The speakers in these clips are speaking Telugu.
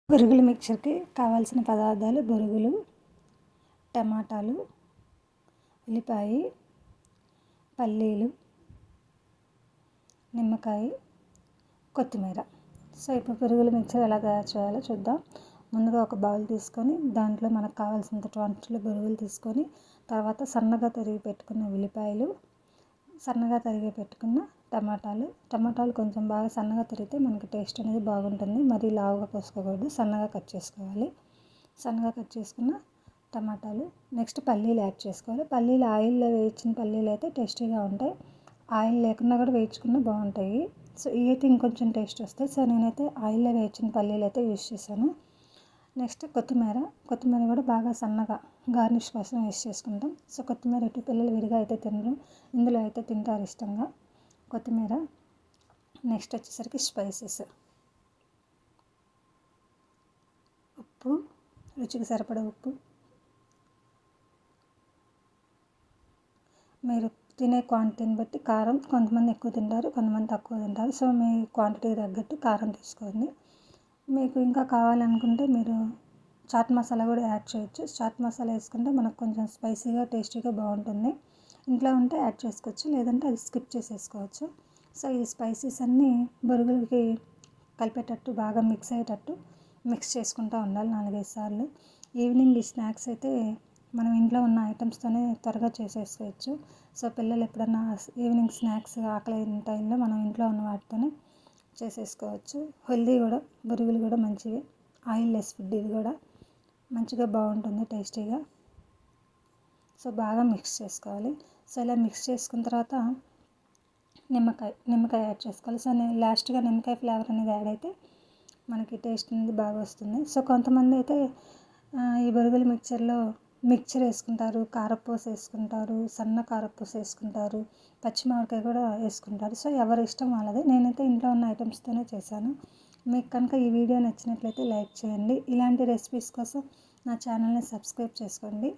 బొరుగుల మిక్చర్కి కావాల్సిన పదార్థాలు: బొరుగులు, టమాటాలు, ఉల్లిపాయ, పల్లీలు, నిమ్మకాయ, కొత్తిమీర. సో ఇప్పుడు బొరుగుల మిక్చర్ ఎలా తయారు చేయాలో చూద్దాం. ముందుగా ఒక బౌల్ తీసుకొని దాంట్లో మనకు కావాల్సినంత క్వాంటిటీలో బొరుగులు తీసుకొని, తర్వాత సన్నగా తరిగి పెట్టుకున్న ఉల్లిపాయలు, సన్నగా తరిగి పెట్టుకున్న టమాటాలు కొంచెం బాగా సన్నగా తరిగితే మనకి టేస్ట్ అనేది బాగుంటుంది. మరీ లావుగా కోసుకోకూడదు, సన్నగా కట్ చేసుకోవాలి. సన్నగా కట్ చేసుకున్న టమాటాలు, నెక్స్ట్ పల్లీలు యాడ్ చేసుకోవాలి. పల్లీలు ఆయిల్లో వేయించిన పల్లీలు అయితే టేస్టీగా ఉంటాయి, ఆయిల్ లేకుండా కూడా వేయించుకున్న బాగుంటాయి. సో ఇవి అయితే ఇంకొంచెం టేస్ట్ వస్తాయి. సో నేనైతే ఆయిల్లో వేయించిన పల్లీలు అయితే యూస్ చేశాను. నెక్స్ట్ కొత్తిమీర కూడా బాగా సన్నగా గార్నిష్ కోసం యూస్ చేసుకుంటాం. సో కొత్తిమీర ఇటు పిల్లలు విడిగా అయితే తినరు, ఇందులో అయితే తింటారు ఇష్టంగా కొత్తిమీర. నెక్స్ట్ వచ్చేసరికి స్పైసెస్: ఉప్పు, రుచికి సరిపడా ఉప్పు. మీరు తినే క్వాంటిటీని బట్టి కారం, కొంతమంది ఎక్కువ తింటారు, కొంతమంది తక్కువ తింటారు. సో మీ క్వాంటిటీకి తగ్గట్టు కారం తీసుకోండి. మీకు ఇంకా కావాలనుకుంటే మీరు చాట్ మసాలా కూడా యాడ్ చేయొచ్చు. చాట్ మసాలా వేసుకుంటే మనకు కొంచెం స్పైసీగా టేస్టీగా బాగుంటుంది. ఇంట్లో ఉంటే యాడ్ చేసుకోవచ్చు, లేదంటే అది స్కిప్ చేసేసుకోవచ్చు. సో ఈ స్పైసెస్ అన్నీ బొరుగులకి కలిపేటట్టు బాగా మిక్స్ అయ్యేటట్టు మిక్స్ చేసుకుంటూ ఉండాలి 4-5 సార్లు. ఈవినింగ్ ఈ స్నాక్స్ అయితే మనం ఇంట్లో ఉన్న ఐటమ్స్తోనే త్వరగా చేసేసుకోవచ్చు. సో పిల్లలు ఎప్పుడన్నా ఈవినింగ్ స్నాక్స్ ఆకలి అయిన టైంలో మనం ఇంట్లో ఉన్న వాటితోనే చేసేసుకోవచ్చు. హెల్దీ కూడా, బొరుగులు కూడా మంచివి, ఆయిల్ లెస్ ఫుడ్. ఇది కూడా మంచిగా బాగుంటుంది టేస్టీగా. సో బాగా మిక్స్ చేసుకోవాలి. సో ఇలా మిక్స్ చేసుకున్న తర్వాత నిమ్మకాయ యాడ్ చేసుకోవాలి. సో నేను లాస్ట్గా నిమ్మకాయ ఫ్లేవర్ అనేది యాడ్ అయితే మనకి టేస్ట్ అనేది బాగా వస్తుంది. సో కొంతమంది అయితే ఈ బొరుగుల మిక్చర్ వేసుకుంటారు, కారపూస వేసుకుంటారు, సన్న కారపూస వేసుకుంటారు, పచ్చిమిరపకాయ కూడా వేసుకుంటారు. సో ఎవరి ఇష్టం వాళ్ళది. నేనైతే ఇంట్లో ఉన్న ఐటమ్స్తోనే చేశాను. మీకు కనుక ఈ వీడియో నచ్చినట్లయితే లైక్ చేయండి. ఇలాంటి రెసిపీస్ కోసం నా ఛానల్ని సబ్స్క్రైబ్ చేసుకోండి.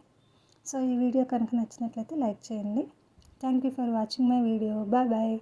సో ఈ వీడియో కనుక నచ్చినట్లయితే లైక్ చేయండి. Thank you for watching my video. Bye bye.